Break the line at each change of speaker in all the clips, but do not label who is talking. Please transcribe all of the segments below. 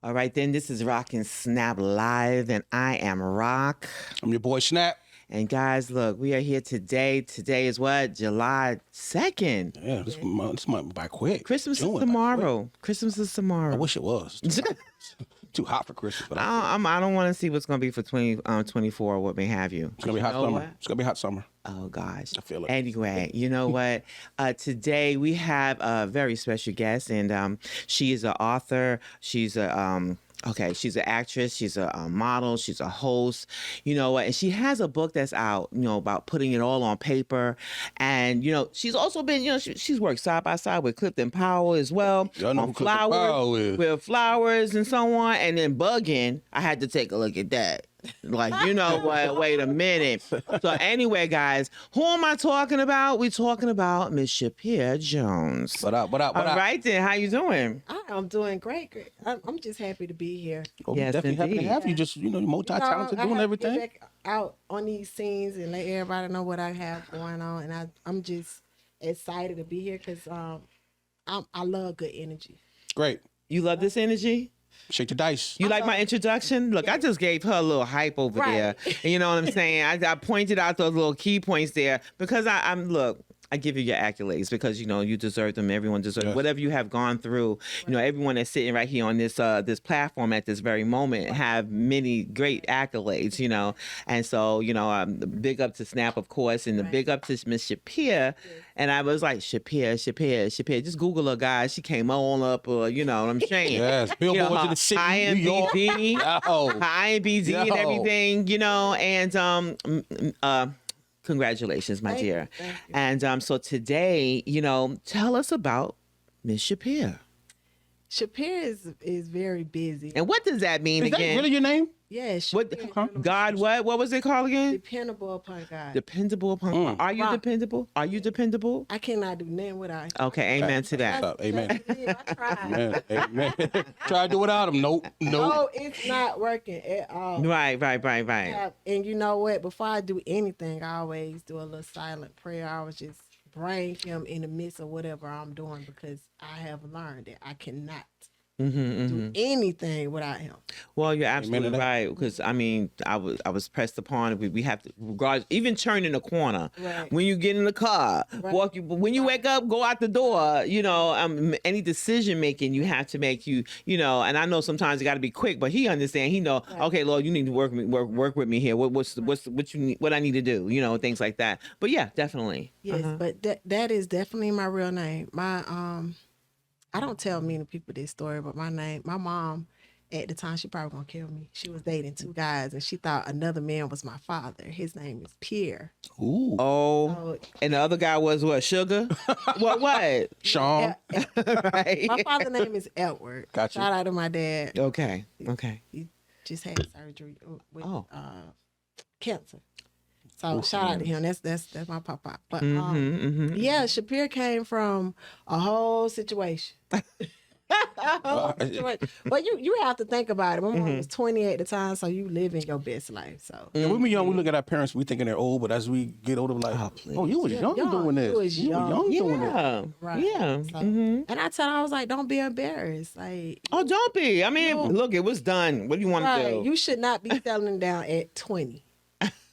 All right, then this is Rock and Snap Live, and I am Rock.
I'm your boy Snap.
And guys, look, we are here today. Today is what? July 2nd.
Yeah, this month by quick.
Christmas
June
is
went by
tomorrow. Christmas is tomorrow.
I wish it was. Too hot for Christmas. But
I don't want to see what's going to be for 2024 or what may have you.
it's going to be hot summer.
What?
It's going to be hot summer.
Oh, gosh.
I feel it.
Anyway, you know what? Today we have a very special guest, and she is an author. She's a... she's an actress, she's a model, she's a host, you know what, and she has a book that's out, you know, about putting it all on paper. And, you know, she's also been, you know, she's worked side by side with Clifton Powell as well.
Y'all know
on
who Clifton Powell is.
with flowers and so on. And then bugging, I had to take a look at that. Like, you know what? Wait a minute. So anyway, guys, who am I talking about? We're talking about Miss Shupier Jones.
What up?
All right then, how you doing?
I'm doing great. I'm just happy to be here.
Well,
Yes,
definitely happy to
indeed.
have you. Just, multi-talented,
I
doing
have to get
everything.
back out on these scenes and let everybody know what I have going on, and I'm just excited to be here because I love good energy.
Great.
You love this energy?
Shake the dice.
You like my introduction? Look, I just gave her a little hype over there. You know what I'm saying? I pointed out those little key points there because I give you your accolades because, you know, you deserve them. Everyone deserves whatever you have gone through. You know, everyone that's sitting right here on this this platform at this very moment have many great accolades, you know. And so, you know, big up to Snap, of course, and the big up to Miss Shupier. And I was like, Shupier. Just Google her, guys. She came on up, you know what I'm saying?
Yes, billboards in the city, New York.
IMBD and everything, you know, and congratulations, my dear.
Thank you.
And so today, you know, tell us about Miss Shupier.
Shupier is very busy.
And what does that mean
Is that
again?
really your name?
Yes.
What
Shupier,
God? What was it called again?
dependable upon God.
Dependable upon. Are you
Rock.
dependable? Are you dependable?
I cannot do nothing without.
Okay, amen to that.
What's up? Amen.
I tried.
Amen. Try to do without him. Nope.
No, it's not working at all.
Right.
And you know what? Before I do anything, I always do a little silent prayer. I always just bring him in the midst of whatever I'm doing because I have learned that I cannot do anything without him.
Well, you're absolutely
Amen to that.
right because I mean, I was pressed upon. We have to, regardless, even turn in the corner.
Right.
When you get in the car, when you wake up, go out the door. You know, any decision making you have to make. You know, and I know sometimes you got to be quick, but he understands. He know, okay, Lord, you need to work with me here. What you need, what I need to do. You know, things like that. But yeah, definitely.
Yes, but that is definitely my real name. I don't tell many people this story, but my mom, at the time, she probably gonna kill me. She was dating two guys, and she thought another man was my father. His name is Pierre.
Ooh.
Oh, and the other guy was what? Sugar? what?
Sean.
Right.
My father's name is Edward.
Gotcha.
Shout out to my dad.
Okay.
He just had surgery with
Oh.
cancer. So shout out to him. That's my papa. But
Mm-hmm.
yeah, Shupier came from a whole situation. But you have to think about it. My mom was 20 at the time, so you living your best life. So
And when we young, we look at our parents, we thinking they're old, but as we get older, we're like,
please.
oh, you was young doing this.
You was young.
doing this.
Yeah.
right.
Yeah.
So,
Mm-hmm.
And I tell her, I was like, don't be embarrassed. Like,
Oh, don't be. I mean, look, it was done. What do you want to
right,
do?
you should not be settling down at 20.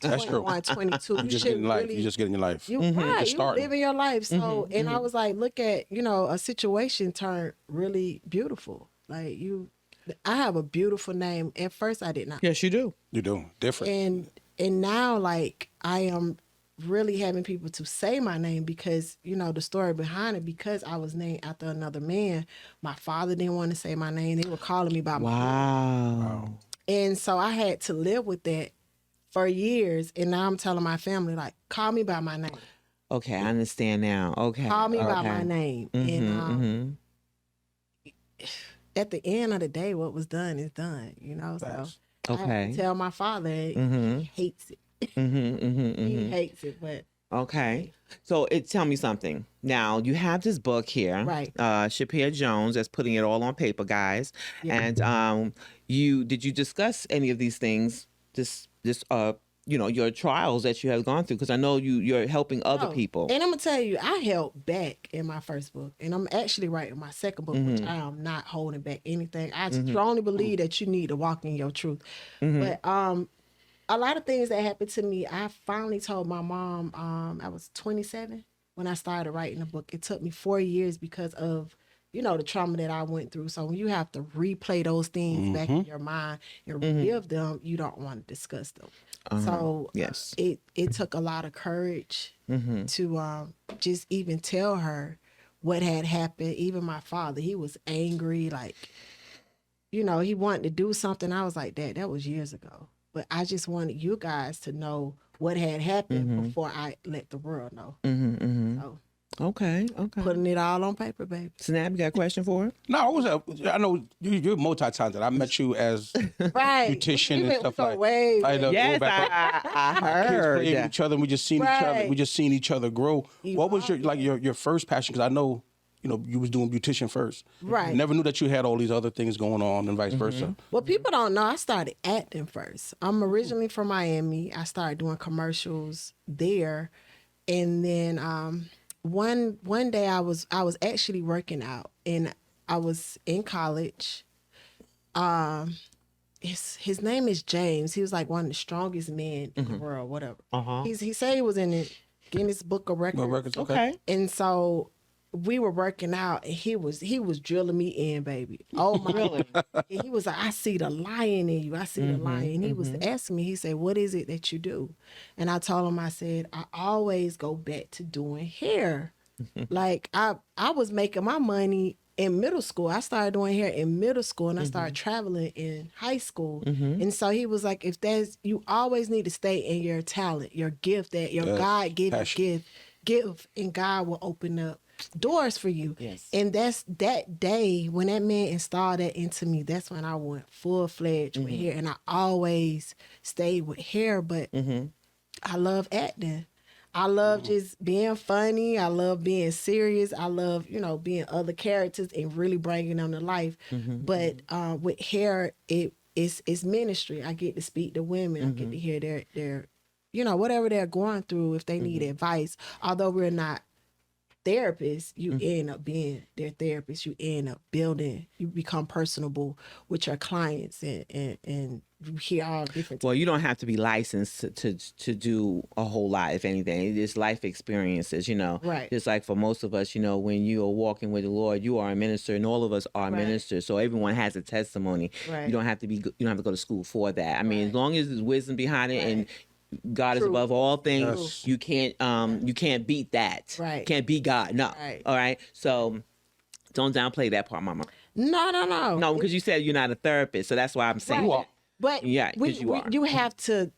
That's true.
21, 22.
You
You
just
should
getting life.
really,
You just getting your life.
you right,
Just
you
starting.
living your life. So, and I was like, look at, a situation turned really beautiful. Like I have a beautiful name. At first, I did not.
Yes, you do.
You do. Different.
And now, like, I am really having people to say my name because, the story behind it, because I was named after another man, my father didn't want to say my name. They were calling me by my name.
Wow.
And so I had to live with that for years. And now I'm telling my family, like, call me by my name.
Okay, I understand now. Okay.
Call me by
okay.
my name. And at the end of the day, what was done is done, So
Facts.
I have
Okay.
to tell my father, he hates it. He hates it, but
Okay. So tell me something. Now you have this book here,
Right.
Shupier Jones, that's putting it all on paper, guys.
Yeah.
And did you discuss any of these things this your trials that you have gone through, because I know you're helping other
No.
people.
And I'm gonna tell you, I held back in my first book, and I'm actually writing my second book, which I am not holding back anything. I strongly believe that you need to walk in your truth. But a lot of things that happened to me, I finally told my mom. I was 27 when I started writing the book. It took me 4 years because of the trauma that I went through. So when you have to replay those things back in your mind and relive them, you don't want to discuss them. So
Yes.
it took a lot of courage to just even tell her what had happened. Even my father, he was angry, like, he wanted to do something. I was like, Dad, that was years ago. But I just wanted you guys to know what had happened before I let the world know. So,
Okay.
putting it all on paper, baby.
Snap, you got a question for her?
No, I know you're multi-talented. I met you as
Right.
beautician and stuff like
way.
I know,
Yes,
go back
I
kids
heard.
playing with each other, and we just seen each other. We just seen each other grow. What was your first passion? Because I know you was doing beautician first.
Right.
Never knew that you had all these other things going on, and vice versa.
Well, people don't know. I started acting first. I'm originally from Miami. I started doing commercials there, and then one day I was actually working out, and I was in college. His name is James. He was like one of the strongest men in the world. Whatever. He said he was in the Guinness Book of Records.
Okay.
And so we were working out, and he was drilling me in, baby. Oh my!
Really?
And he was like, I see the lion in you. I see the lion. And he was asking me. He said, "What is it that you do?" And I told him, I said, I always go back to doing hair. Like I was making my money in middle school. I started doing hair in middle school, and I started traveling in high school. And so he was like, you always need to stay in your talent, your gift, that your God-given gift, and God will open up doors for you.
Yes.
And that's that day when that man installed that into me. That's when I went full-fledged with hair, and I always stayed with hair. But I love acting. I love just being funny. I love being serious. I love, being other characters and really bringing them to life. But with hair, it's ministry. I get to speak to women. I get to hear their whatever they're going through, if they need advice. Although we're not therapists, you end up being their therapist. You end up building. You become personable with your clients, and you hear all different.
Well, you don't have to be licensed to do a whole lot, if anything. It's life experiences,
Right.
Just like for most of us, when you are walking with the Lord, you are a minister, and all of us are ministers. So everyone has a testimony.
Right.
You don't have to go to school for that. I mean, as long as there's wisdom behind it and God is above all things. You can't beat that.
Right.
Can't beat God. No.
Right.
All right. So don't downplay that part, Mama.
No.
No, because you said you're not a therapist, so that's why I'm saying.
Right. But
Yeah, 'cause you are.
you have to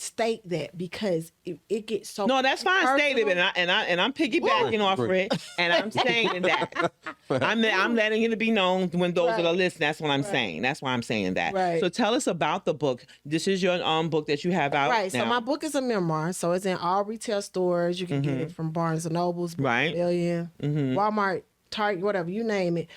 state that, because it gets so.
No, that's fine.
personal.
State it, and I'm piggybacking off it, and I'm saying that I'm letting it be known when those that are listening. That's what I'm saying. That's why I'm saying that.
Right.
So tell us about the book. This is your book that you have out.
Right.
now.
So my book is a memoir. So it's in all retail stores. You can get it from Barnes and Nobles,
Right.
Million, Walmart, Target, whatever, you name it.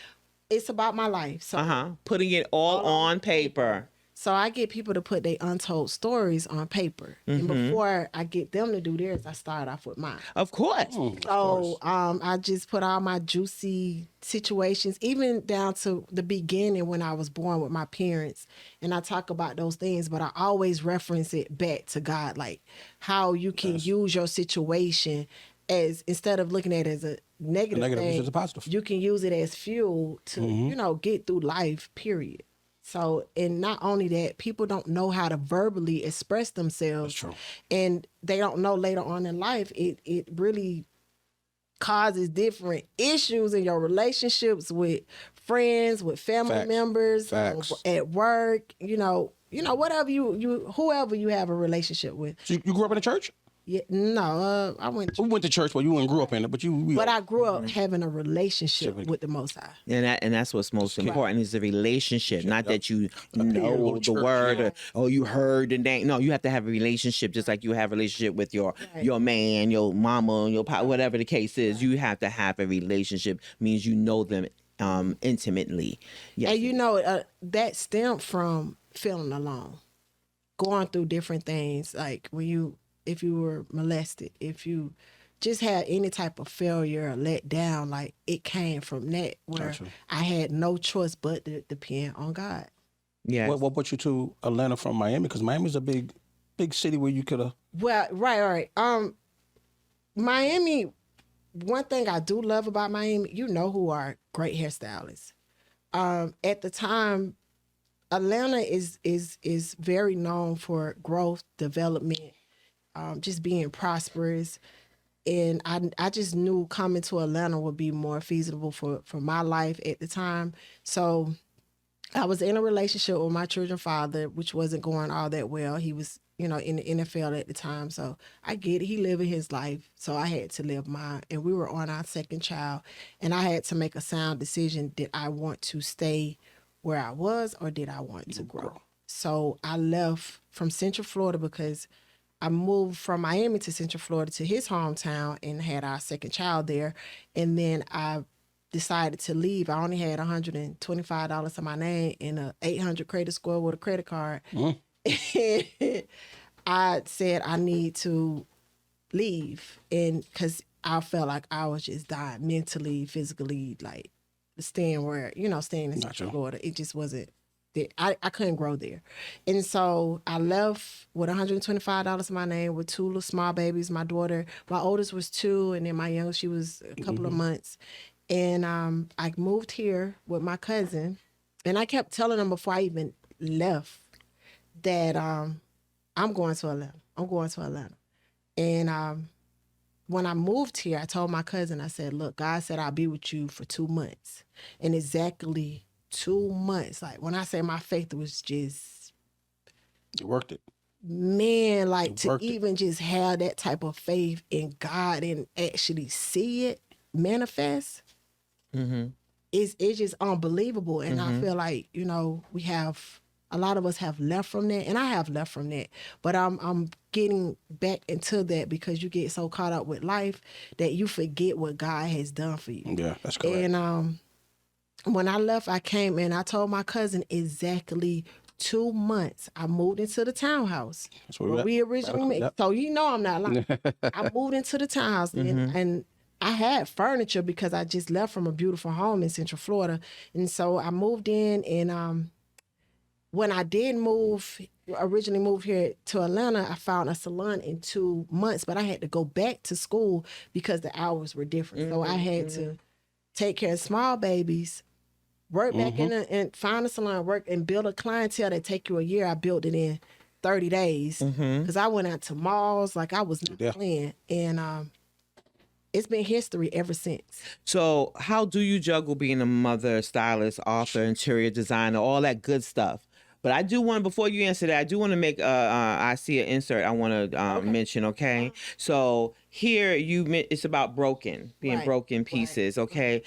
It's about my life. So
Putting it all on paper.
So I get people to put their untold stories on paper. And before I get them to do theirs, I start off with mine.
Of course.
So I just put all my juicy situations, even down to the beginning when I was born with my parents. And I talk about those things, but I always reference it back to God, like how you can use your situation as, instead of looking at it as a negative thing,
is a positive.
you can use it as fuel to, get through life, period. So, and not only that, people don't know how to verbally express themselves.
That's true.
And they don't know later on in life, it really causes different issues in your relationships with friends, with family members, at work, whatever whoever you have a relationship with.
So you grew up in a church?
Yeah, no, I went.
We went to church, but you didn't grow up in it. But
I grew up having a relationship with the Most High.
And that's what's most important is the relationship, not that you know the word or you heard the name. No, you have to have a relationship, just like you have a relationship with your man, your mama, your pop, whatever the case is. You have to have a relationship. Means you know them intimately. Yes.
And that stemmed from feeling alone. going through different things, like if you were molested, if you just had any type of failure or let down, like it came from that where
Gotcha.
I had no choice but to depend on God.
Yeah.
What brought you to Atlanta from Miami? Because Miami's a big city where you could have.
Well, right. Miami, one thing I do love about Miami, you know who are great hairstylists. At the time, Atlanta is very known for growth, development, just being prosperous. And I just knew coming to Atlanta would be more feasible for my life at the time. So I was in a relationship with my children's father, which wasn't going all that well. He was, in the NFL at the time. So I get it. He living his life. So I had to live mine. And we were on our second child. And I had to make a sound decision. Did I want to stay where I was or did I want to grow? So I left from Central Florida because I moved from Miami to Central Florida to his hometown and had our second child there. And then I decided to leave. I only had $125 to my name and a 800 credit score with a credit card. I said I need to leave, and because I felt like I was just dying mentally, physically, like staying in Central Florida. It just wasn't. I couldn't grow there. And so I left with $125 to my name with two little small babies. My oldest was 2, and then my youngest, she was a couple of months. And I moved here with my cousin, and I kept telling them before I even left that I'm going to Atlanta. I'm going to Atlanta. And when I moved here, I told my cousin, I said, look, God said I'll be with you for 2 months. And exactly 2 months. Like when I say my faith was just...
You worked it.
Man, like to even just have that type of faith in God and actually see it manifest, it's just unbelievable. And I feel like, we have... A lot of us have left from that, and I have left from that. But I'm getting back into that because you get so caught up with life that you forget what God has done for you.
Yeah, that's correct.
And when I left, I came and I told my cousin exactly 2 months. I moved into the townhouse where we originally met. So I'm not lying. I moved into the townhouse and I had furniture because I just left from a beautiful home in Central Florida. And so I moved in, and when I did originally move here to Atlanta, I found a salon in 2 months, but I had to go back to school because the hours were different. So I had to take care of small babies, work back in and find a salon, work and build a clientele that take you a year. I built it in 30 days because I went out to malls like I was not playing. And it's been history ever since.
So how do you juggle being a mother, stylist, author, interior designer, all that good stuff? But I do want, before you answer that, I do want to make, I see an insert I want to mention, okay? So here it's about being broken pieces, okay?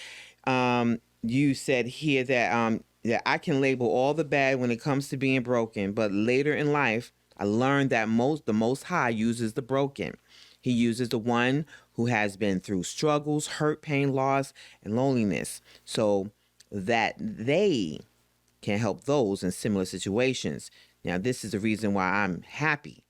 You said here that I can label all the bad when it comes to being broken, but later in life, I learned that the Most High uses the broken. He uses the one who has been through struggles, hurt, pain, loss, and loneliness, so that they can help those in similar situations. Now, this is the reason why I'm happy.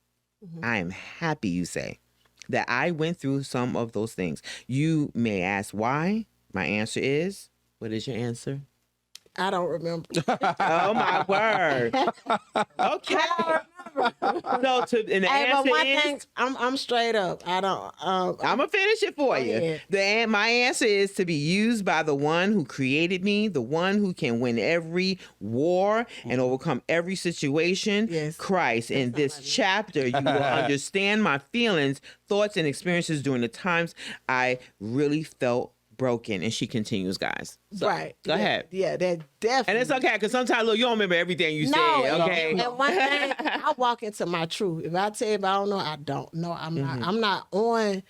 I am happy, you say, that I went through some of those things. You may ask why. My answer is, what is your answer?
I don't remember.
Oh, my word. Okay. So the answer is,
I'm straight up. I don't.
I'm gonna finish it for you. My answer is to be used by the one who created me, the one who can win every war and overcome every situation.
Yes.
Christ. In this chapter, you will understand my feelings, thoughts, and experiences during the times I really felt broken. And she continues, guys. So,
right.
Go ahead.
Yeah, that definitely.
And it's okay, because sometimes, look, you don't remember everything you said, okay?
And one thing, I walk into my truth. If I tell you if I don't know, I don't know. I'm not on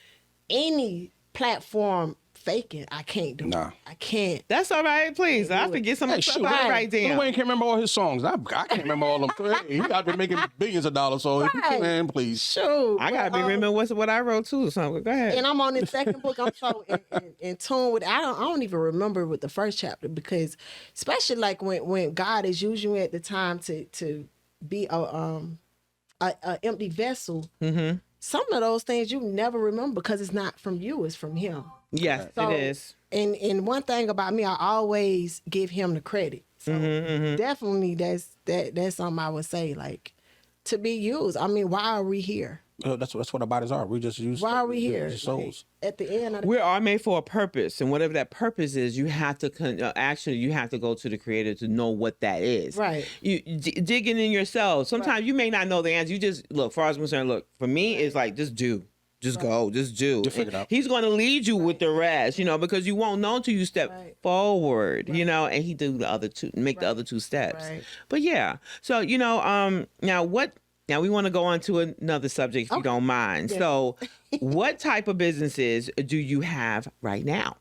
any platform faking. I can't do it. I can't.
That's all right, please. I forget some of the stuff I write down.
Lil Wayne can't remember all his songs. I can't remember all of them. He got been making billions of dollars, so if you can, man, please.
Sure.
I got to be remembering what I wrote too. So go ahead.
And I'm on the second book. I'm so in tune with it. I don't even remember with the first chapter, because especially like when God is using you at the time to be a empty vessel.
Mm-hmm.
Some of those things you never remember because it's not from you, it's from him.
Yes,
So,
it is.
And one thing about me, I always give him the credit. So definitely that's something I would say, like, to be used. I mean, why are we here?
That's what our bodies are. We just use.
Why are we here?
The souls.
Like, at the end of the
We are made for a purpose, and whatever that purpose is, you have to actually you have to go to the Creator to know what that is.
Right.
You digging in yourself. Sometimes you may not know the answer. You just look. Far as I'm concerned, look for me, it's like just do. Just go, just do.
Just figure it out.
He's going to lead you with the rest, because you won't know until you step forward, and he do the other two, make the other two steps.
Right.
But yeah, so now we want to go on to another subject if you don't mind.
Yeah.
So, what type of businesses do you have right now?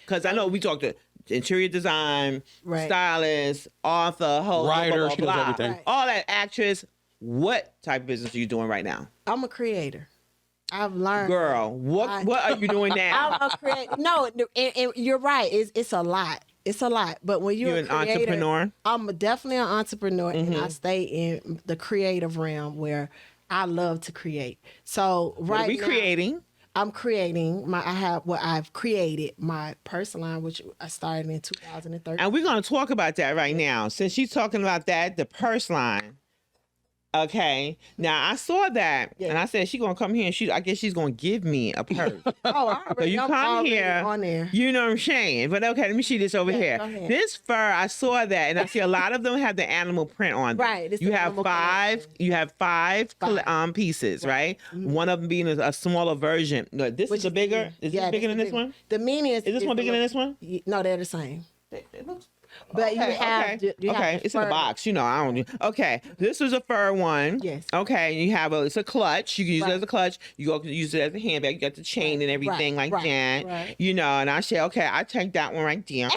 Because I know we talked to interior design, stylist, author, host,
writer,
blah, blah, blah,
everything.
Right.
all that, actress. What type of business are you doing right now?
I'm a creator. I've learned.
Girl, what are you doing now?
I'm a creator. No, and you're right. It's a lot. It's a lot. But when you're
an
a creator,
entrepreneur?
I'm definitely an entrepreneur, and I stay in the creative realm where I love to create. So
What are we
now,
creating?
I'm creating I've created my purse line, which I started in 2013.
And we're going to talk about that right now. Since she's talking about that, the purse line. Okay. Now I saw that, and I said she's gonna come here, and I guess she's gonna give me a purse. So you come here,
on there.
you know what I'm saying. But okay, let me see this over here.
go ahead.
This fur, I saw that, and I see a lot of them have the animal print on them.
Right, it's
You
the
have
animal
five.
collection.
You have five pieces, right? One of them being a smaller version. No, this
Which
is a bigger. Is this bigger than this one?
The meaning is
Is this one bigger than this one?
No, they're the same.
It looks.
But you have
It's in the
fur.
box. I don't. Okay, this is a fur one.
Yes.
Okay, you have it's a clutch. You can use it as a clutch. You go use it as a handbag. You got the chain and everything like that.
Right.
And I say, okay, I take that one right there.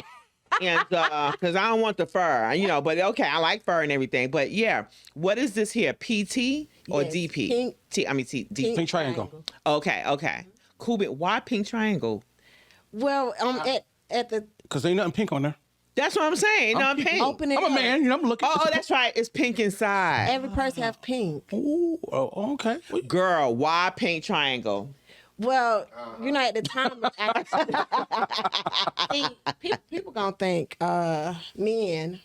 And because I don't want the fur, but okay, I like fur and everything. But yeah, what is this here? PT or
Yes,
DP?
pink-
DP.
Pink triangle.
Okay. Cool. But why pink triangle?
Well, at the
Because ain't nothing pink on there.
That's what I'm saying. No, I'm pink.
open it
I'm a
up.
man. I'm looking.
Oh, that's right. It's pink inside.
Every person have pink.
Ooh, oh, okay.
Girl, why pink triangle?
Well, at the time, see, people gonna think men.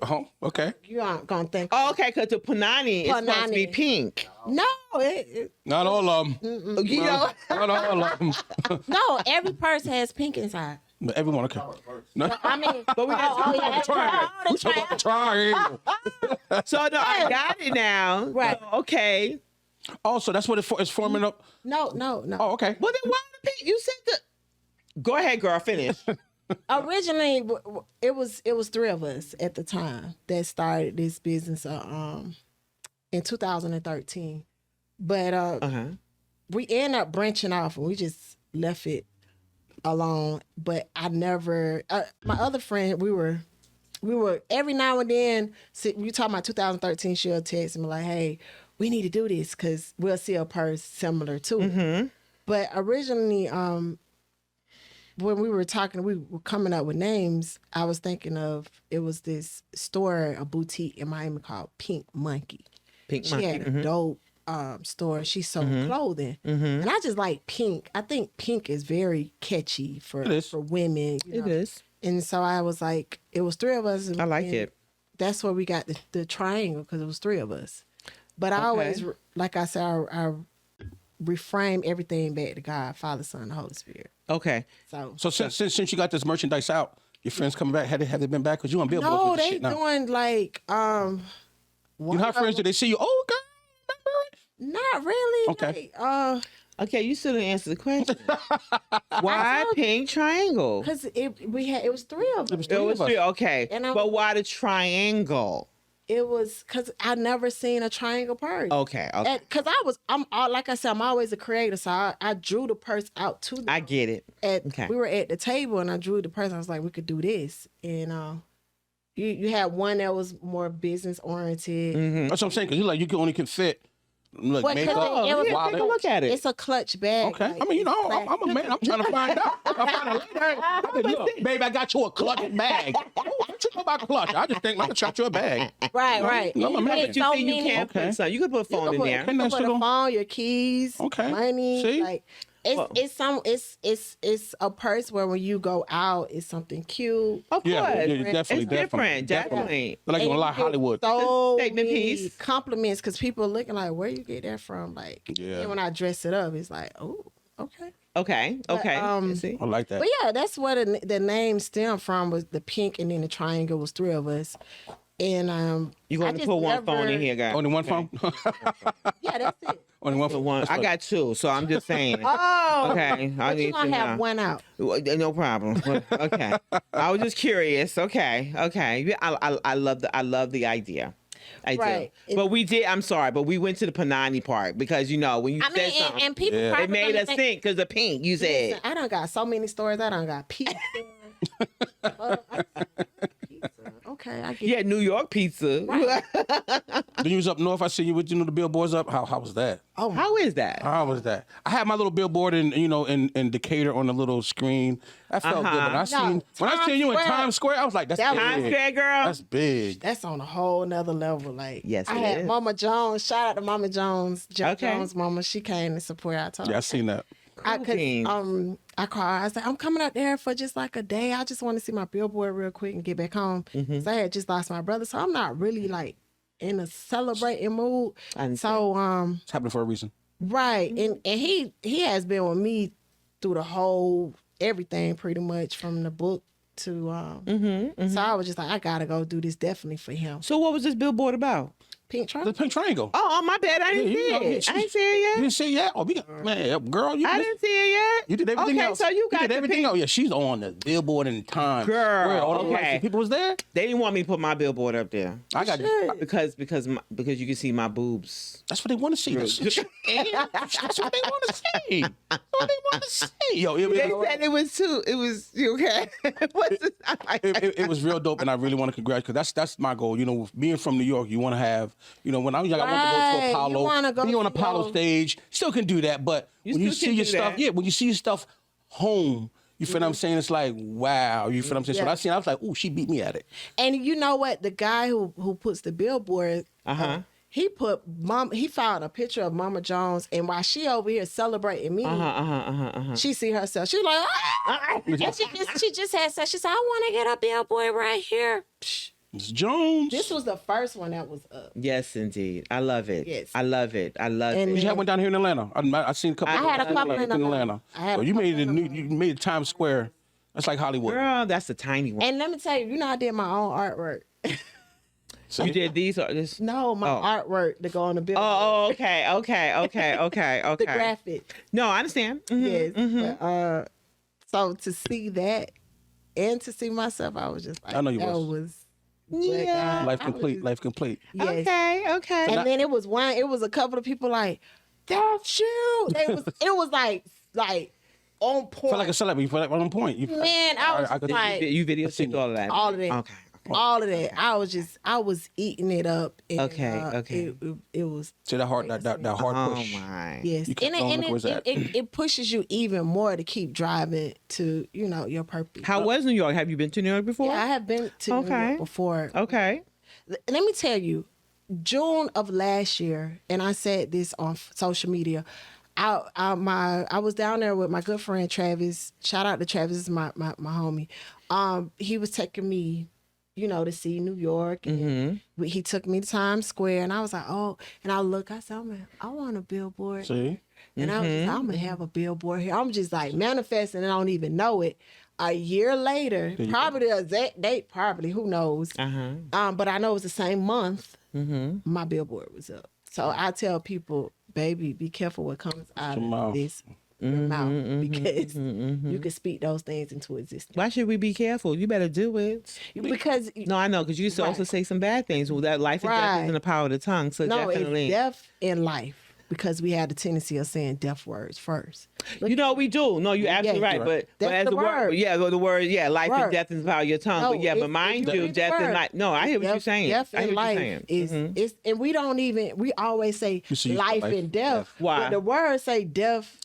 Oh, okay.
You aren't gonna think.
Oh, okay, because the punani is supposed to be
Punani.
pink.
No,
Not all of them.
Not
all of them.
no. Every person has pink inside.
Everyone, okay. No.
I mean,
But we got
We talking about the triangle.
So no, I got it now.
Right.
So, okay.
Oh, so that's what it's forming up.
no.
Oh, okay.
Well, then why the pink? You said the. Go ahead, girl. Finish.
Originally, it was three of us at the time that started this business in 2013. But we ended up branching off, and we just left it alone. But I never. My other friend, we were every now and then. You talking about 2013? She'll text me like, "Hey, we need to do this because we'll see a purse similar to it." But originally, when we were talking, we were coming up with names. I was thinking of, it was this store, a boutique in Miami called Pink Monkey.
Pink
She
monkey.
had a dope store. She sold clothing, and I just like pink. I think pink is very catchy for women.
It is.
And so I was like, it was three of us.
I like
and
it.
That's where we got the triangle, because it was three of us. But I always, like I said, I reframe everything back to God, Father, Son, and Holy Spirit.
Okay.
So
since you got this merchandise out, your friends coming back, have they been back? Because you on billboards
no,
with this
they
shit now.
doing like
You have friends that they see you, oh, God, remember it?
not really.
Okay.
Like,
Okay, you still didn't answer the question. Why pink triangle?
because it was three of us.
Three of us.
Okay.
And I'm-
But why the triangle?
It was because I never seen a triangle purse.
Okay.
Because I'm like I said, I'm always a creator, so I drew the purse out to them.
I get it. Okay.
We were at the table, and I drew the purse. I was like, we could do this, and you had one that was more business oriented.
That's what I'm saying, because you only can fit like
Well, 'cause
makeup,
it was-
wallet.
Take a look at it.
It's a clutch bag.
Okay.
like,
I mean,
it's
I'm a man. I'm trying to find out. I'm trying to look, babe, I got you a clutch bag. Oh, What you know about clutch? I just think I can shot you a bag.
Right.
No, I'm
And
mad.
You
so
see, you
many-
can't put some. You could put phone in there.
You can put a phone, your keys, money.
See?
Like it's a purse where when you go out, it's something cute.
Of course,
definitely,
it's different. Definitely.
Like
And
a lot
you
of
get
Hollywood.
So
Statement
many
piece.
compliments because people looking like, where you get that from? Like,
Yeah.
and when I dress it up, it's like, oh, okay.
Okay. See?
I like that.
But yeah, that's where the name stemmed from, was the pink, and then the triangle was three of us. And
You going to put one phone in here, guys?
Only one phone?
Yeah, that's it.
Only one phone?
One. I got two, so I'm just saying.
Oh,
Okay, I
but you
need
gonna
to
have
know.
one out.
No problem. Okay, I was just curious. Okay. Yeah, I love the idea. I
Right.
do. But we did. I'm sorry, but we went to the Panani part because when you
I
said
mean,
something,
and people
Yeah.
probably
it made
gonna
us
think,
think because of pink. You said.
listen, I done got so many stories. I done got pizza. Pizza. Okay, I get
Yeah, New York pizza.
Right.
Then you was up north. I see you with the billboards up. How was that?
Oh,
How is that?
How was that? I had my little billboard in Decatur on the little screen. That felt good. But when I seen you in
Times Square.
Times Square, I was like, that's
That
big.
was-
Times Square girl.
That's big.
that's on a whole nother level. Like,
Yes,
I
it
had
is.
Mama Jones. Shout out to Mama Jones.
Okay.
Jones' mama. She came to support. I told
Yeah, I
her.
seen that.
I
Beans.
I called. I said, I'm coming out there for just like a day. I just want to see my billboard real quick and get back home.
Mm-hmm.
So I had just lost my brother, so I'm not really like in a celebrating mood.
And
So
It's happening for a reason.
right, and he has been with me through the whole everything, pretty much from the book to So I was just like, I gotta go do this definitely for him.
So what was this billboard about?
Pink truck.
The pink triangle.
Oh, my bad. I didn't
Yeah, you know,
see it. I didn't see it
You
yet.
didn't see it yet? Oh, we got, man, girl, you
I
missed-
didn't see it yet.
You did everything
okay,
else.
so you got
did
the
everything
pink-
else. Yeah, she's on the billboard in time.
Girl,
Where all the lights
okay.
and people was there.
They didn't want me to put my billboard up there
I got
because you can see my boobs.
That's what they want to see. That's what they want to see. That's what they want to see. Yo,
They said it was too. It was okay. What's this?
it was real dope, and I really want to congratulate because that's my goal. You know, being from New York, you want to have. You know, when I was young, I wanted to go
Right.
to
You
Apollo.
wanna go
Be on
to
Apollo
those-
stage. Still can do that, but
You
when you
still
see
can
your
do
stuff,
that.
yeah, when you see your stuff home, you feel what I'm saying? It's like wow. You feel what I'm saying? So when I seen, I was like, ooh, she beat me at it.
And you know what? The guy who puts the billboard, he put he found a picture of Mama Jones, and while she over here celebrating me, she see herself. She was like, ah! And she just had said, she said, I want to get a billboard right here. Psh.
It's Jones.
This was the first one that was up.
Yes, indeed. I love it.
Yes.
I love it. I love
And
it.
You had one down here in Atlanta. I seen a couple.
I had a couple in Atlanta. I had a
you made
couple
it. You made it Times Square. That's like Hollywood.
Girl, that's a tiny one.
And let me tell you, I did my own artwork.
See?
You did these or this?
No, my artwork to go on the billboard.
Oh, okay.
The graphic.
No, I understand. Mhm.
Yes. But, so to see that and to see myself, I was just like,
I know you
that
was.
Yeah.
Life
I was
complete.
just-
Life complete.
Yes.
Okay.
And then it was a couple of people like, that's you. It was like on point.
Felt like a celebrity. Felt like on point. You,
Man, I was
could-
like,
You videotaped all of that.
all of that.
Okay.
All of that. I was eating it up. And,
Okay.
It was,
See that hard, that hard
Oh
push.
my.
yes.
You kept
And,
going,
and
look where's that?
it pushes you even more to keep driving to, your purpose.
How was New York? Have you been to New York before?
Yeah, I have been to New
Okay.
York before.
Okay.
Let me tell you, June of last year, and I said this on social media. I was down there with my good friend Travis. Shout out to Travis, is my homie. He was taking me, to see New York, and he took me to Times Square, and I was like, oh, and I said, I want a billboard,
See?
and I was just, I'm gonna have a billboard here. I'm just like manifesting, and I don't even know it. A year later, probably the exact date, who knows? But I know it was the same month. My billboard was up. So I tell people, baby, be careful what comes out
Your
of
mouth.
this your mouth, because you can speak those things into existence.
Why should we be careful? You better do it.
Because
No, I know, because you used to also say some bad things. Well, that life and death
Right.
is in the power of the tongue. So
no,
definitely.
it's death in life. Because we had the tendency of saying deaf words first.
You know, we do. No, you're absolutely
Yeah,
right. But
That's
as
the
the word,
word.
the word, life and
Word.
death is the power of your tongue.
No,
but
it's-
mind
it's
you,
the
death and
word.
life. No, I hear what you're saying.
Death
I hear
and
what you're
life
saying.
is it's, and we always say
You see
life
life
and death.
and death.
Why?
But the words say death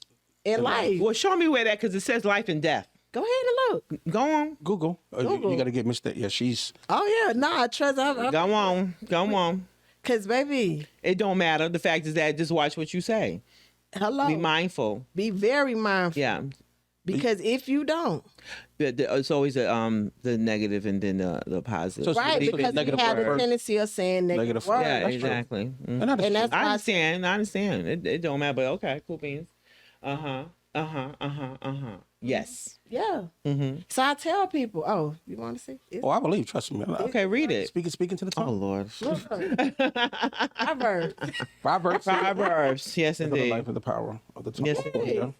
and life.
Well, show me where that, because it says life and death.
Go ahead and look.
Go on.
Google.
Google.
You got to get Miss. Yeah, she's.
Oh yeah, nah, I trust.
Go on. Go on.
Cause baby,
It don't matter. The fact is that just watch what you say.
hello.
Be mindful.
Be very mindful.
Yeah.
Because if you don't,
It's always the negative and then the positive.
So
right?
so
Because we
negative
have the
words.
tendency of saying negative
Negative
words.
yeah,
That's true.
exactly.
And that's
And that's
I
why
understand. I understand. It don't matter, but okay, cool beans. Yes.
yeah.
Mm-hmm.
So I tell people, oh, you want to see?
Oh, I believe. Trust me.
Okay, read it.
Speaking to the
Oh
tongue.
Lord.
Proverbs.
Proverbs.
Proverbs. Yes,
The
indeed.
life and the power of the tongue.
Yes,
Yeah.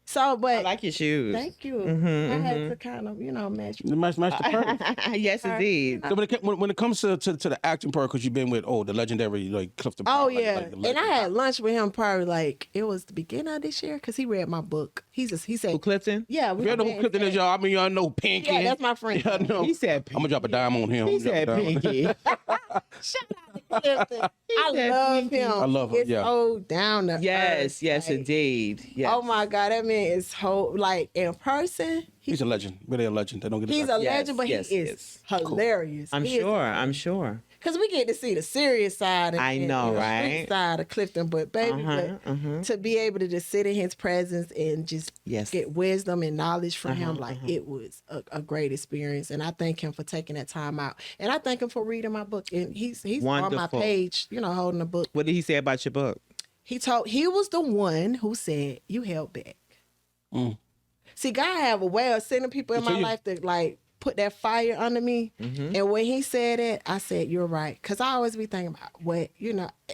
So, but
I like your shoes.
thank you.
Mhm,
I had to kind of, match.
Match the purse.
Yes, indeed.
So when it comes to the acting part, because you've been with the legendary like Clifton.
Oh
Powell, like-
yeah,
like the
and I
legend.
had lunch with him probably like it was the beginning of this year because he read my book. He
Who
said,
Clifton?
yeah,
If you know who Clifton is, y'all. I mean, y'all know Pinky.
Yeah, that's my friend.
Yeah, I know.
He said
I'm gonna drop a dime on him.
He
I'm gonna
said
drop a dime.
pinky.
Shout out to Clifton. I
said
love
Pinky.
him.
I love him,
It's
yeah.
so down to
Yes,
earth,
yes,
like,
indeed. Yes.
Oh my God, that man is like in person.
He's a legend. Really a legend. They don't get
He's
it.
a
Yes,
legend, but
yes,
he is
yes.
hilarious.
I'm sure.
Because we get to see the serious side.
I know,
and the
right?
street side of Clifton, but baby, to be able to just sit in his presence and just
Yes.
get wisdom and knowledge from him, like it was a great experience. And I thank him for taking that time out. And I thank him for reading my book. And he's on my
Wonderful.
page, holding a book.
What did he say about your book?
He was the one who said, you held back.
Mm.
See, God have a way of sending people in
So
my
you-
life that like put that fire under me. And when he said it, I said, you're right. Because I always be thinking about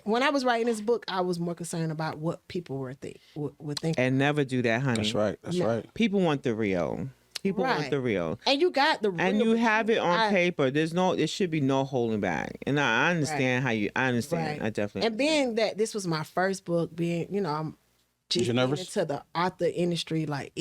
when I was writing this book, I was more concerned about what people would think.
And never do that, honey.
That's right. That's
No.
right.
People want the real. People want
Right.
the real.
And you got the
And
real,
you
but
have it on
I-
paper. There should be no holding back. And I understand I understand.
Right.
I definitely.
And being that this was my first book, I'm just
you
getting
nervous?
into the author industry, like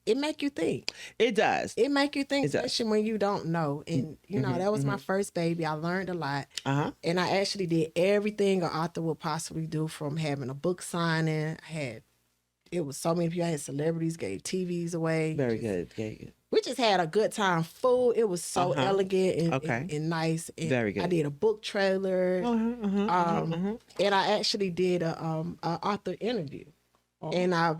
it make you think.
It does.
It make you think,
It does.
especially when you don't know. And that was my first baby. I learned a lot. And I actually did everything an author would possibly do, from having a book signing. It was so many people. I had celebrities, gave TVs away.
Very good. Very good.
We just had a good time. Food. It was so elegant and,
Okay.
and nice. And
Very good.
I did a book trailer. And I actually did a author interview. And I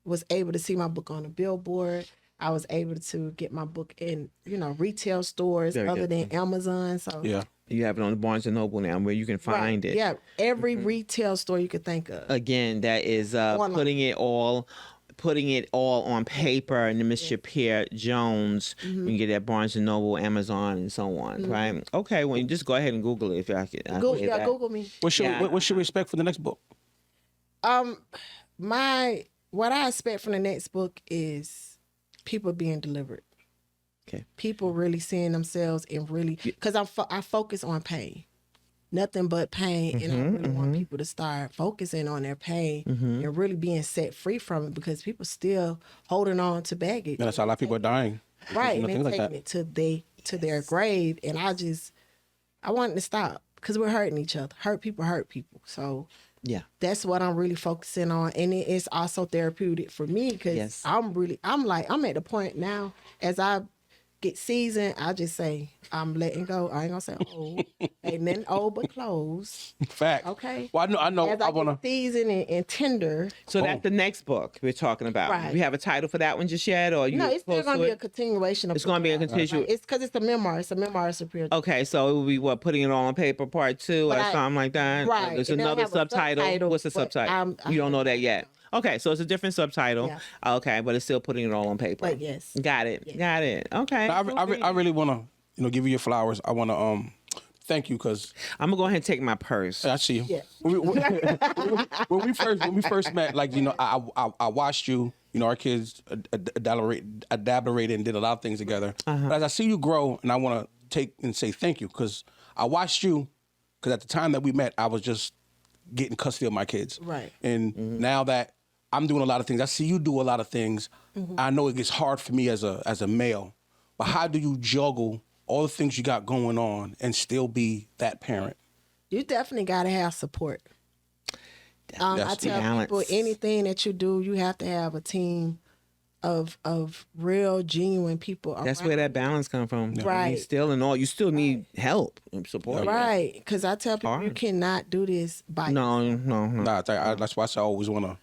was able to see my book on a billboard. I was able to get my book in, retail stores
Very
other
good.
than Amazon. So
Yeah.
You have it on the Barnes and Noble now, where you can find it.
Yeah, every retail store you could think of.
Again, that is
Online.
putting it all on paper. And Miss Shupier Jones, you can get it at Barnes and Noble, Amazon, and so on. Right? Okay. Well, you just go ahead and Google it if I can.
Google me.
What should
Yeah.
what should we expect for the next book?
What I expect from the next book is people being delivered.
Okay.
People really seeing themselves and really, because I focus on pain, nothing but pain, and I really want people to start focusing on their pain and really being set free from it, because people still holding on to baggage,
Yeah, that's how a lot of people are dying.
right?
You know,
And
things
they're
like
taking
that.
it to their grave, and I want it to stop, because we're hurting each other. Hurt people. So
Yeah.
that's what I'm really focusing on, and it's also therapeutic for me, because
Yes.
I'm at the point now, as I get seasoned, I just say I'm letting go. I ain't gonna say old, ain't nothing old but clothes.
Fact.
Okay.
Well, I know.
As
I
I
wanna.
get seasoned and tender.
So that's the next book we're talking about.
Right.
We have a title for that one just yet, or you?
No, it's still
close
gonna
to
be
it?
a continuation of.
It's gonna be a continuation.
It's because it's a memoir. It's a memoir of Shupier.
Okay, so it will be what, putting it all on paper, part 2 or
But
something like that.
right,
There's
and they'll
another
have a
subtitle.
subtitle,
What's the
but
subtitle?
I
You don't know that yet. Okay, so it's a different subtitle.
Yeah.
Okay, but it's still putting it all on paper.
But yes.
Got it. Got it. Okay.
I really want to give you your flowers. I want to thank you because
I'm gonna go ahead and take my purse.
I see you.
Yeah.
When we first met, like I watched you. Our kids adapted and did a lot of things together. But as I see you grow, and I want to take and say thank you, because I watched you. Because at the time that we met, I was just getting custody of my kids.
Right.
And now that I'm doing a lot of things, I see you do a lot of things. I know it gets hard for me as a male. But how do you juggle all the things you got going on and still be that parent?
You definitely gotta have support. I
That's
tell
balance.
people, anything that you do, you have to have a team of real genuine people.
That's
around
where that balance come from.
Right.
You still need help and support.
Right, because I tell people you
Hard.
cannot do this by
No.
Nah, that's why I always want to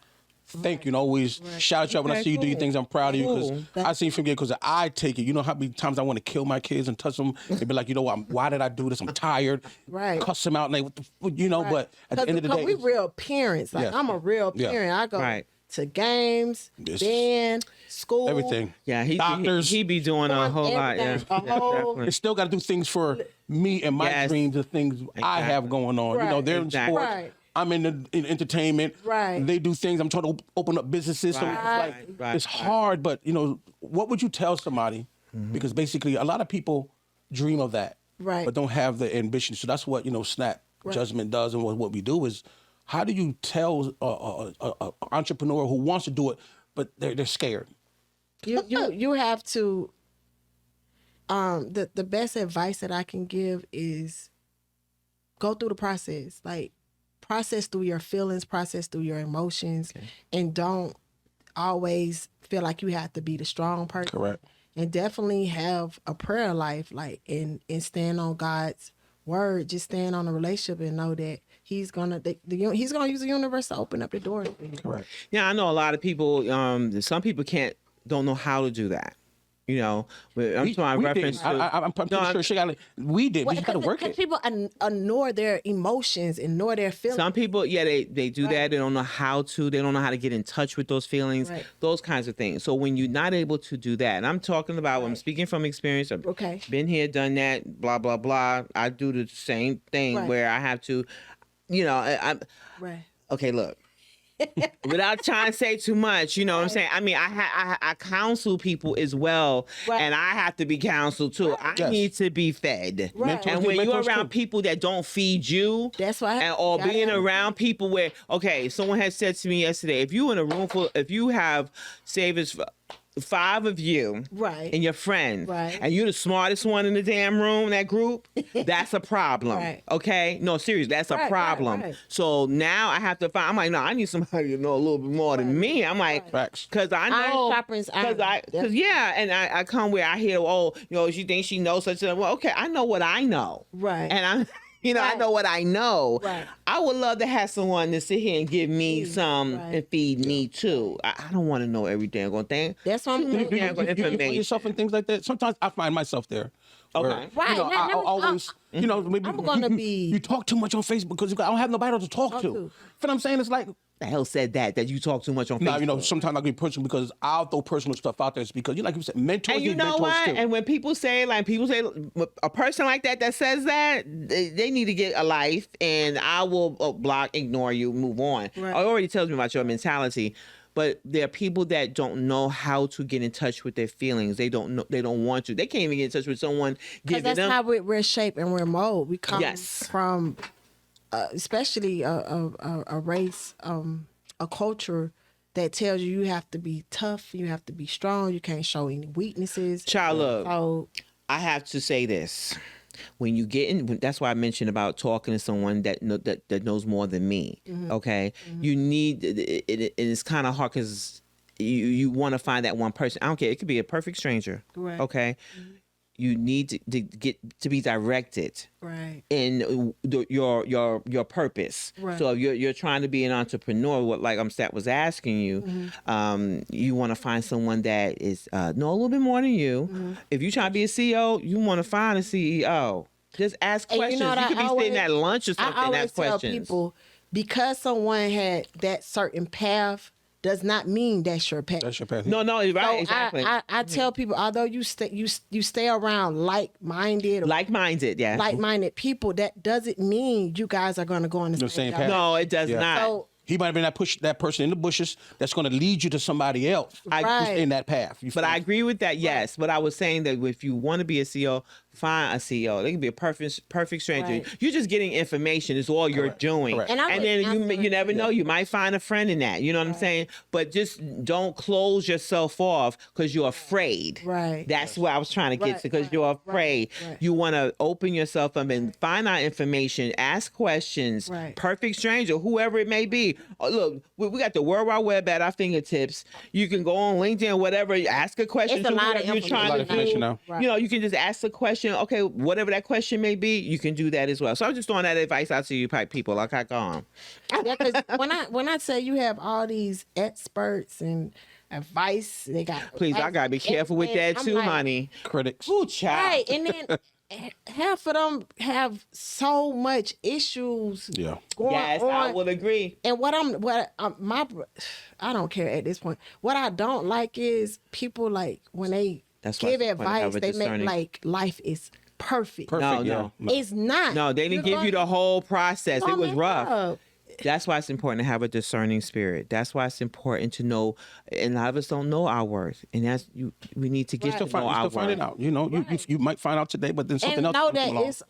thank you and always shout you out when I
Okay,
see you do your
cool.
things. I'm proud of you
Cool.
because I see from you because I take it. You know how many times I want to kill my kids and touch them and be like, you know what? Why did I do this? I'm tired.
Right.
Cuss them out and they, what the, you know. But at the end of the day,
we real parents. Like
Yes.
I'm a real
Yeah.
parent. I go
Right.
to games,
Yes.
band, school,
everything.
Yeah,
doctors.
he be doing a whole lot. Yeah,
everything, a whole-
definitely.
They still got to do things for me and my
Yes.
dreams, the things I have going on. You know,
Right.
they're in
Exactly.
sports.
Right.
I'm in entertainment.
Right.
They do things. I'm trying to open up businesses. So
Right.
it's like
Right.
it's hard, but you know, what would you tell somebody?
Mm-hmm.
Because basically, a lot of people dream of that,
Right.
but don't have the ambition. So that's what Snap Judgment does, and what we do is, how do you tell a entrepreneur who wants to do it, but they're scared?
You have to. The best advice that I can give is go through the process. Like process through your feelings, process through your emotions, and don't always feel like you have to be the strong person.
Correct.
And definitely have a prayer life, like and stand on God's word. Just stand on a relationship and know that He's gonna He's gonna use the universe to open up the door.
Correct.
Yeah, I know a lot of people. Some people don't know how to do that. You know, but I'm talking
We
reference
did.
to.
I'm pretty sure she got. We did. We just got to work
Because
it.
people ignore their emotions, ignore their feelings.
Some people, they do that. They don't know how to. They don't know how to get in touch with those feelings,
Right.
those kinds of things. So when you're not able to do that, and I'm talking about, I'm speaking from experience. I've
Okay.
been here, done that, blah blah blah. I do the same thing
Right.
where I have to, I'm
Right.
okay. Look. Without trying to say too much, you know what I'm saying? I mean, I counsel people as well,
Right.
and I have to be counseled too. I
Yes.
need to be fed.
Right.
And when you're
Mentors
around
too.
people that don't feed you,
That's why.
or being around people where, okay, someone had said to me yesterday, if you in a room full, if you have, say it's 5 of you,
Right.
and your friends,
Right.
and you're the smartest one in the damn room, that group, that's a problem.
Right.
Okay? No, seriously, that's a
Right,
problem.
right.
So now I have to find, I'm like, no, I need somebody to know a little bit more than me. I'm like,
Facts.
because I
Iron
know,
sharpens iron.
because and I come where I hear, she thinks she knows such a, well, okay, I know what I know.
Right.
And I'm, I
Right.
know what I know.
Right.
I would love to have someone to sit here and give me some
Right.
and feed me too. I don't want to know every damn thing.
That's what I'm
Too
saying.
much damn
You find
information.
yourself in things like that. Sometimes I find myself there. where,
Okay.
Right.
You know, I always, maybe
I'm gonna be-
You talk too much on Facebook because I don't have nobody else to talk to.
to.
But I'm saying it's like,
The hell said that you talk too much on Facebook.
nah, sometimes I get personal because I'll throw personal stuff out there. It's because like you said, mentors
And you
need
know
mentors
what?
too.
And when people say a person like that says that, they need to get a life, and I will block, ignore you, move on.
Right.
It already tells me about your mentality. But there are people that don't know how to get in touch with their feelings. They don't know. They don't want to. They can't even get in touch with someone
Because
giving
that's
them.
how we're shaped and we're molded. We come
Yes.
from, especially a race, a culture that tells you have to be tough, you have to be strong, you can't show any weaknesses.
Child, look,
So
I have to say this. When you get in, that's why I mentioned about talking to someone that knows more than me. Okay, you need it's kind of hard because you want to find that one person. I don't care. It could be a perfect stranger.
Right.
Okay, you need to get to be directed
right.
in your purpose.
Right.
So if you're trying to be an entrepreneur, what like Stat was asking you, you want to find someone that is know a little bit more than you. If you try to be a CEO, you want to find a CEO. Just ask
And
questions.
you know what
You could
I
be
always-
sitting at lunch or
I
something.
always
Ask
tell
questions.
people, because someone had that certain path does not mean that's your path.
That's your path.
No, right,
So
exactly.
I tell people, although you stay around like-minded or
Like-minded, yeah.
like-minded people, that doesn't mean you guys are going to go on the
The
same
same
path.
path.
No, it does
Yeah.
not.
So
He might have been that person in the bushes that's going to lead you to somebody else
Right.
in that path.
But I agree with that, yes. But I was saying that if you want to be a CEO, find a CEO. They can be a perfect stranger.
Right.
You're just getting information. It's all you're doing.
Correct.
And I
And
would
then you never know. You might find a friend in that. You know what I'm saying? But just don't close yourself off because you're afraid.
Right.
That's what I was trying to get
Right,
to, because
right,
you're afraid.
right.
You want to open yourself up and find out information, ask questions.
Right.
Perfect stranger, whoever it may be. Oh, look, we got the World Wide Web at our fingertips. You can go on LinkedIn, whatever, ask a question.
It's a
to
lot of
whoever you're trying
A lot
to
of information
do.
now.
Right.
You know, you can just ask the question. Okay, whatever that question may be, you can do that as well. So I'm just throwing that advice out to you, people. Okay, go on.
Yeah, because when I say you have all these experts and advice, they got.
Please, I gotta be careful with that
I'm
too,
like,
honey.
Critics.
Ooh, child.
Right, and then half of them have so much issues
Yeah.
going
Yes,
on.
I will agree.
And I don't care at this point. What I don't like is people like when they
That's why
give
it's important to have
advice,
a
they make
discerning-
like life is perfect.
No,
yeah.
It's not.
No, they didn't give you the whole process. It was rough. That's why it's important to have a discerning spirit. That's why it's important to know. And a lot of us don't know our worth, and that's we need to get
Right.
to know our
Find it
worth.
out. You know, you might find out today, but then something
And
else
know
comes
that
along.
it's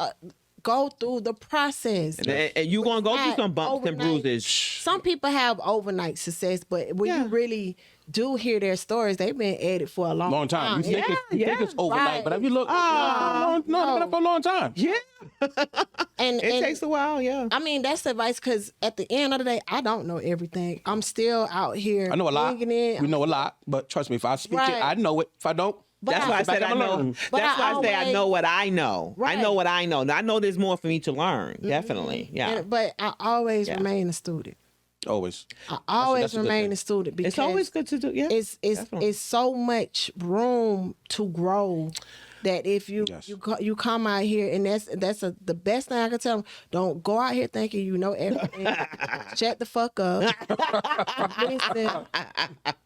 go through the process.
And you're gonna go through some bumps and
Overnight.
bruises.
Some people have overnight success, but when
Yeah.
you really do hear their stories, they've been at it for a long
time. You think,
Yeah,
think it's overnight,
right.
but if you look, no, they've been up for a long time.
Yeah,
and
it takes a while. Yeah.
I mean, that's advice because at the end of the day, I don't know everything. I'm still out here.
I know a lot.
digging in.
We know a lot, but trust me, if I speak
Right.
it, I know it. If I don't,
But
That's why I
sit back
said I
and
know.
learn.
But
That's why I say I
always-
know what I know. I
Right.
know what I know. Now, I know there's more for me to learn. Definitely. Yeah.
But I always
Yeah.
remain a student.
always.
I always
that's a good
remain
thing.
a student because
It's always good to do. Yeah.
it's
Definitely.
so much room to grow that if you
Yes.
you come out here and that's the best thing I can tell them. Don't go out here thinking you know everything. Shut the fuck up. Listen,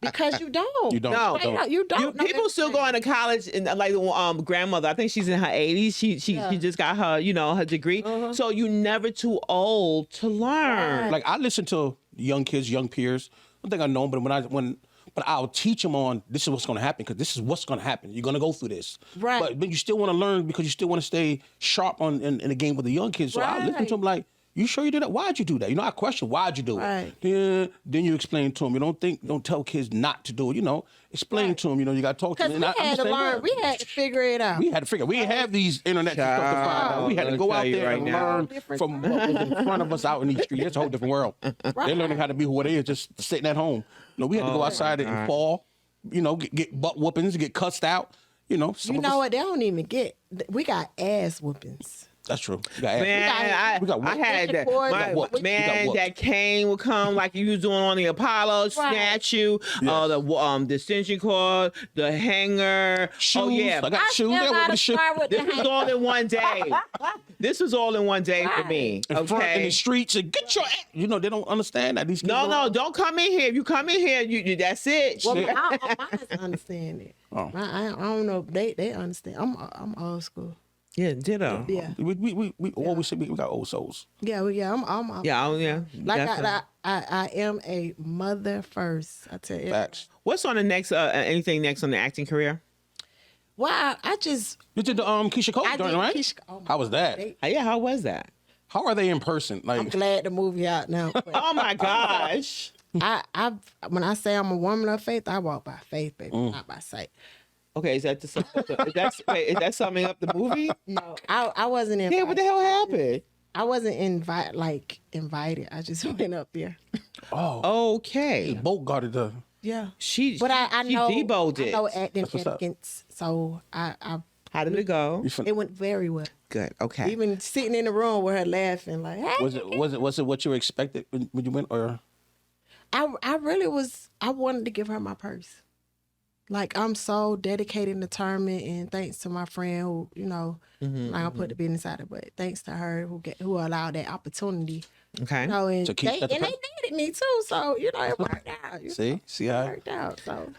because you don't.
You don't.
No.
You don't.
You don't. know
People still
everything.
going to college, and like grandmother, I think she's in her 80s. She just got her her degree. So you never too old to learn.
Like I listen to young kids, young peers. I don't think I know them, but but I'll teach them on this is what's going to happen because this is what's going to happen. You're going to go through this,
Right.
But you still want to learn because you still want to stay sharp in the game with the young kids. So I listen to them like, you sure you did that? Why'd you do that? I question why'd you do it?
Right.
Then you explain to them. You don't tell kids not to do it. Explain to them. You got to talk to
Because
them.
we had to learn. We had to figure it out.
We had to figure. We didn't have these internet stuff to find out. We had to
I'll
go out
tell you
there
right
and
now.
learn from what was in front of us out in these streets. It's a whole different world. They're learning how to be who they is, just sitting at home. We had to go outside and fall. Get butt whoopings, get cussed out. Some
You
of
know
us-
what? They don't even get. We got ass whoopings.
That's true. We got ass.
Man,
We got
I
what?
had that.
Cord,
My,
what? We got
man,
what?
that cane would come like you was doing on the Apollo, snatch you. The extension cord, the hanger.
Shoes.
Oh yeah,
I got shoes.
Still
They were
gotta
the shoes.
start with the
this was
hand.
all in one day. This was all in one day for me.
In front in the
Okay.
streets and get your ass. They don't understand that. These kids
No, don't come in here. If you come in here, you that's it.
Well,
Shit.
mine understand it.
Oh.
I don't know. They understand. I'm old school.
Yeah, ditto.
Yeah.
We always say we got old souls.
Yeah. I'm
Yeah,
like
definitely.
I am a mother first. I tell you.
Facts.
What's on the next? Anything next on the acting career?
Well, I just
You did the Keisha Cole
I
joint,
did
right?
Keisha- oh my
How was that?
They-
Yeah, how was that?
How are they in person?
I'm
Like,
glad the movie out now. But
Oh my gosh.
I when I say I'm a woman of faith, I walk by faith, baby, not by sight.
Okay, is that is that summing up the movie?
No, I wasn't invited.
Yeah, what the hell happened?
I wasn't invited. I just went up there.
Okay.
boat guarded the.
Yeah.
She
But I
she
know
deboed
I
it.
know acting
That's what's up.
etiquette, so I
How did it go?
it went very well.
Good. Okay.
Even sitting in the room with her laughing like, hey,
Was it what you expected when you went, or
I really was. I wanted to give her my purse. Like I'm so dedicated and determined, and thanks to my friend who,
Mm-hmm,
I don't put the business out of, but thanks to her who allowed that opportunity.
Okay.
And
To keep
they
that the
needed me too, so it worked out.
see
it
how
worked out. So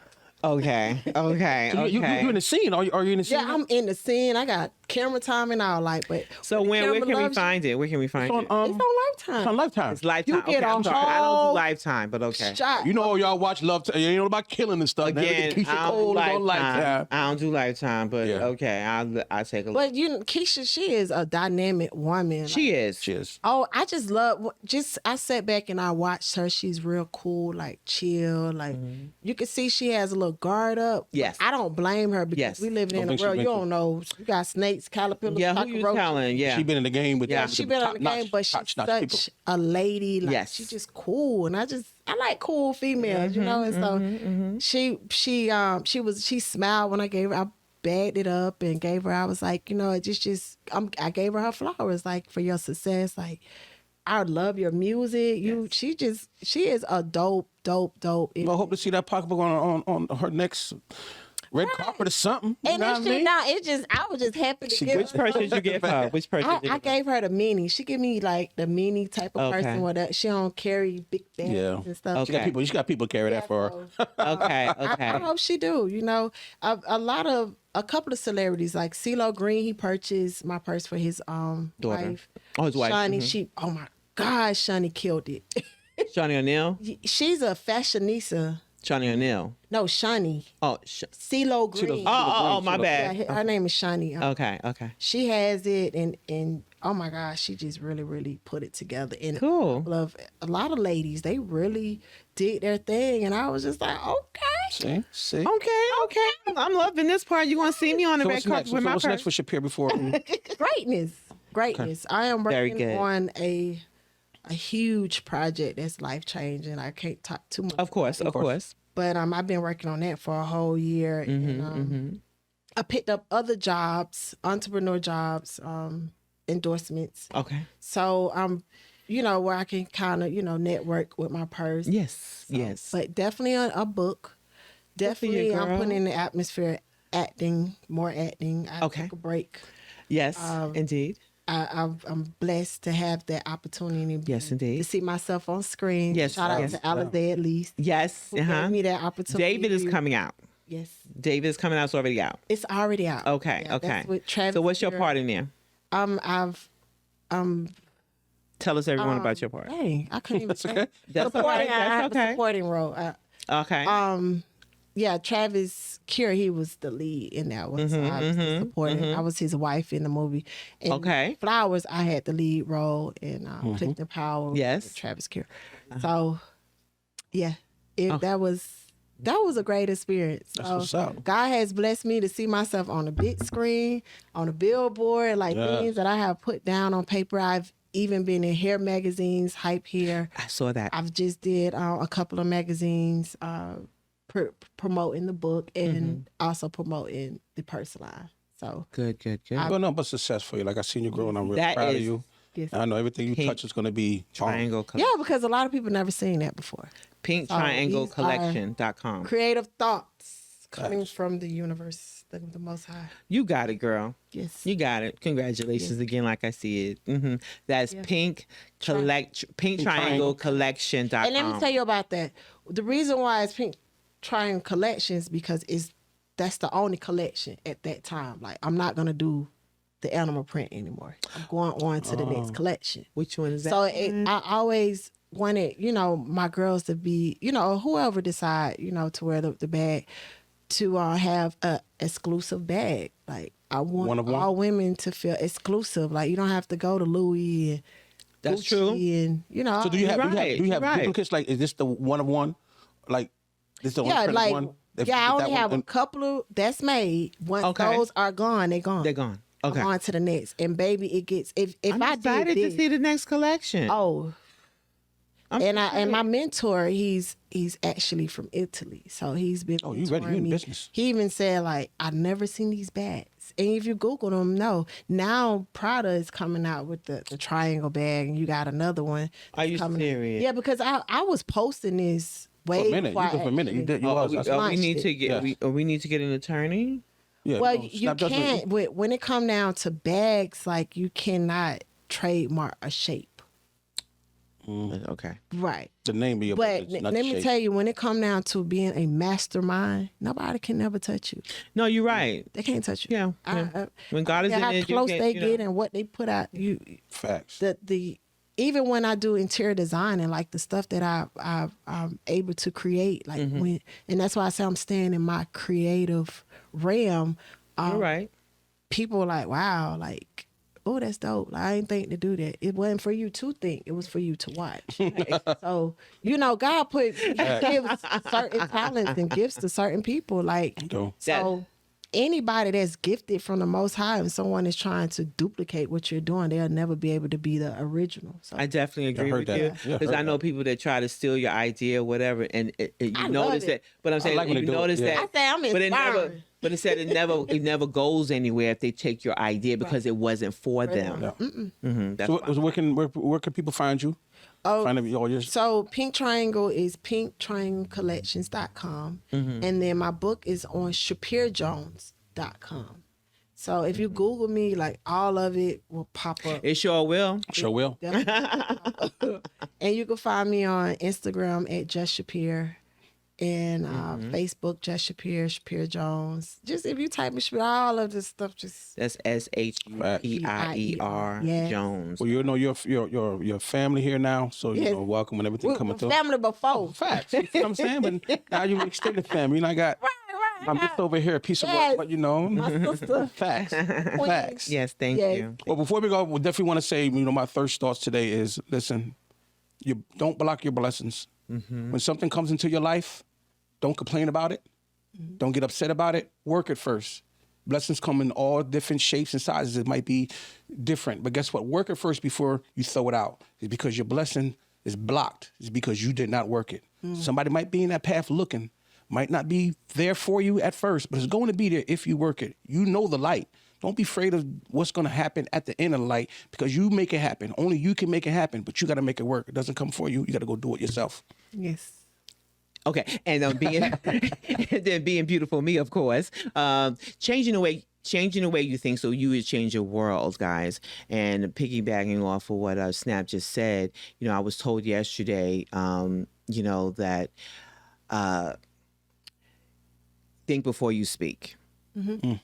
Okay. Okay.
So
Okay.
you in the scene? Are you in the scene?
Yeah, I'm in the scene. I got camera time and all, like, but
So
when the
where
camera
can we
loves you,
find it? Where can we find it?
it's on Lifetime.
It's on Lifetime.
It's Lifetime.
You get
okay, I'm
a
sorry. I don't do
whole
Lifetime, but okay.
shot.
You know, all y'all watch Love. You ain't know about killing and stuff.
Again,
Keisha
I don't
Cole
do
is on Lifetime.
I don't do Lifetime, but
Yeah.
okay, I'll take a look.
But Keisha, she is a dynamic woman.
She is.
Cheers.
Oh, I just love. I sat back and I watched her. She's real cool, like chill. Like you can see she has a little guard up.
Yes.
I don't blame her because
Yes.
we living in a
think she
world you
been
don't know. You got snakes, caterpillars,
Yeah, who you
cockroaches.
telling? Yeah.
She been in the game with
Yeah.
the
She been on the
top-notch-
game, but she's
top-notch
such
people.
a lady. Like
Yes.
she's just cool, and I like cool females, you know. And so she smiled when I gave her. I bagged it up and gave her. I was like, I gave her flowers, like for your success. Like I love your music. She is a dope.
Well, I hope to see that pocketbook on her next red carpet or something. You
And
know
that
what I
shit,
mean?
I was just happy to
She
give
Which
her.
person did you give her? Which person? did you
I gave her the mini. She give me like the mini type of
Okay.
person. Where she don't carry big bags
Yeah.
and stuff.
She got people carry that for her.
Okay.
I
Okay.
hope she do. A couple of celebrities like CeeLo Green, he purchased my purse for his
Daughter.
wife.
Oh, his wife.
Shawnee, oh my God, Shawnee killed it.
Shawnee O'Neal.
She's a fashionista.
Shawnee O'Neal.
No, Shawnee.
Oh.
CeeLo Green.
Oh. My
Yeah,
bad.
her name is Shawnee.
Okay. Okay.
She has it, and oh my gosh, she just really, really put it together. And
Cool.
a lot of ladies, they really did their thing, and I was just like, okay.
See?
Okay. I'm loving this part. You want to see me on the
So
red
what's
carpet
next?
with my
What's next
purse?
for Shupier before?
Greatness. I am
Very
working
good.
on a huge project that's life changing. I can't talk too much.
Of course.
But I've been working on that for a whole year, and I picked up other jobs, entrepreneur jobs, endorsements.
Okay.
So I'm, where I can kind of, network with my purse.
Yes. Yes.
But definitely a book.
for you,
Definitely, I'm
girl.
putting in the atmosphere, more acting. I
Okay.
took a break.
Yes. Indeed.
I'm blessed to have that opportunity.
Yes, indeed.
To see myself on screen.
Yes,
Shout out
yes.
to Alizé at least.
Yes.
Who gave me that opportunity.
David is coming out.
Yes.
David is coming out. It's already out.
It's already out.
Okay.
Yeah,
Okay.
that's with Travis
So what's your
here.
part in there? Tell us everyone about your part.
Dang, I couldn't even say.
That's
Supporting,
okay.
I have
That's
a
okay.
supporting role.
Okay.
Yeah, Travis Cure, he was the lead in that one. So I was the supporting. I was his wife in the movie. And
Okay.
Flowers, I had the lead role in Clifton Powell.
Yes.
with Travis Cure. So, yeah, that was a great experience.
That's
So,
what's up.
God has blessed me to see myself on a big screen, on a billboard, like things that I have put down on paper. I've even been in hair magazines, Hype Hair.
I saw that.
I've just did a couple of magazines promoting the book and also promoting the purse line. So
Good.
Well, no, but success for you. Like I seen you grow, and I'm real
That
proud of
is
you.
yes.
I know everything you
Pink
touch is going to be
Triangle.
Yeah, because a lot of people never seen that before.
Pink
So
Triangle
these are
Collection.com.
Creative thoughts coming from the universe, the Most High.
You got it, girl.
Yes.
You got it. Congratulations again, like I see it. That's Pink Triangle Collection.com.
And let me tell you about that. The reason why it's Pink Triangle Collections because that's the only collection at that time. Like I'm not gonna do the animal print anymore. I'm going on to the next collection.
Which one is that?
So I always wanted, my girls to be, whoever decide, to wear the bag, to have a exclusive bag. Like I want
One of one?
all women to feel exclusive. Like you don't have to go to Louis and
That's
Gucci
true.
and
So do you have
Right,
do you have
right.
duplicates? Like, is this the one of one? Like, this the
yeah,
only
like
one?
I only have a couple of that's made. Once
Okay.
those are gone, they're gone.
They're gone. Okay.
I'm on to the next. And baby, it gets if
I'm
I
excited
did
to
this,
see the next collection.
oh.
I'm
And my mentor, he's actually from Italy, so he's been.
Oh, you ready? You in
mentoring me.
business.
He even said like, "I've never seen these bags." And if you Google them, no. Now Prada is coming out with the triangle bag, and you got another one.
Are you
coming.
serious?
Yeah, because I was posting this way
For a minute.
before
You did for a minute. You did. You was. I said,
launched
we need
it.
to get.
Yes.
We need to get an attorney.
yeah,
Well,
no,
you
snap judgment.
can't. When it come down to bags, like you cannot trademark a shape.
Okay.
Right.
The name of your book
But
is not
let
the
me
shape.
tell you, when it come down to being a mastermind, nobody can never touch you.
No, you're right.
They can't touch you.
Yeah. When God is
I
in
don't care
it,
how close
you
they
can,
get and what they put out,
Facts.
even when I do interior design and like the stuff that I'm able to create, like and that's why I say I'm staying in my creative realm.
You're right.
People are like, wow, like, oh, that's dope. Like, I ain't think to do that. It wasn't for you to think. It was for you to watch. So, God he gives certain talents and gifts to certain people. Like, so anybody that's gifted from the Most High and someone is trying to duplicate what you're doing, they'll never be able to be the original. So
I definitely agree
heard
with
that.
you
Yeah,
because
heard
I know
that.
people that try to steal your idea or whatever, and you
I
notice
love
that.
it.
But I'm saying
like when
you
they do it,
notice
yeah.
that.
I say I'm
but it never.
inspiring.
But instead, it never goes anywhere if they take your idea because it wasn't for them.
Yeah.
That's
So
why.
where can people find you?
Oh,
Find all your
so Pink Triangle is pinktrianglecollections.com. And then my book is on shupierjones.com. So if you Google me, like all of it will pop up.
It sure will.
Sure will.
And you can find me on Instagram at Just Shupier and Facebook Just Shupier, Shupier Jones. Just if you type in Shupier, all of this stuff just
That's SHUPIER
Yes.
Jones.
Well, you know your family here now, so you
Yes.
know, welcome and everything
we
coming
were
through.
family before.
Facts. You know what I'm saying? But now you extended family. And I got I'm just over here, a piece of
Yes.
work, but you know.
My sister.
Facts. Facts.
Yes, thank
Yes.
you.
Well, before we go, we definitely want to say, my first thoughts today is, listen, you don't block your blessings. When something comes into your life, don't complain about it. Don't get upset about it. Work it first. Blessings come in all different shapes and sizes. It might be different, but guess what? Work it first before you throw it out. It's because your blessing is blocked. It's because you did not work it. Somebody might be in that path looking, might not be there for you at first, but it's going to be there if you work it. You know the light. Don't be afraid of what's going to happen at the end of the light because you make it happen. Only you can make it happen, but you got to make it work. It doesn't come for you. You got to go do it yourself.
Yes.
Okay, and being beautiful me, of course. Changing the way you think, so you would change your world, guys. And piggybacking off of what Snap just said, I was told yesterday, that think before you speak.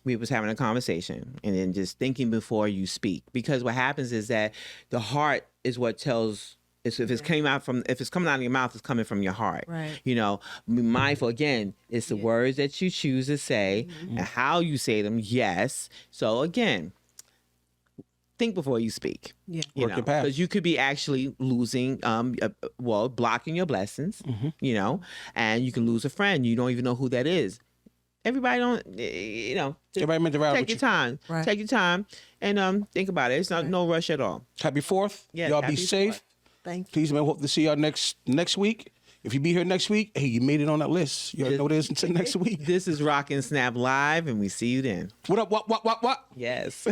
We was having a conversation, and then just thinking before you speak, because what happens is that the heart is what tells. If it's coming out of your mouth, it's coming from your heart.
Right.
Be mindful again. It's the words that you choose to say and how you say them. Yes. So again, think before you speak.
Yeah.
Work your path.
Because you could be actually losing, blocking your blessings. And you can lose a friend. You don't even know who that is. Everybody don't,
Everybody meant to ride
take
with
your
you.
time.
Right.
Take your time and think about it. It's not no rush at all.
Happy 4th.
Yes,
Y'all
happy
be safe.
4th.
Thank you.
Please, man, hope to see y'all next week. If you be here next week, hey, you made it on that list. You already know what it is until next week.
This is Rock and Snap Live, and we see you then.
What up? What?
Yes.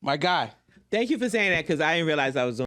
My guy.
Thank you for saying that, because I didn't realize I was doing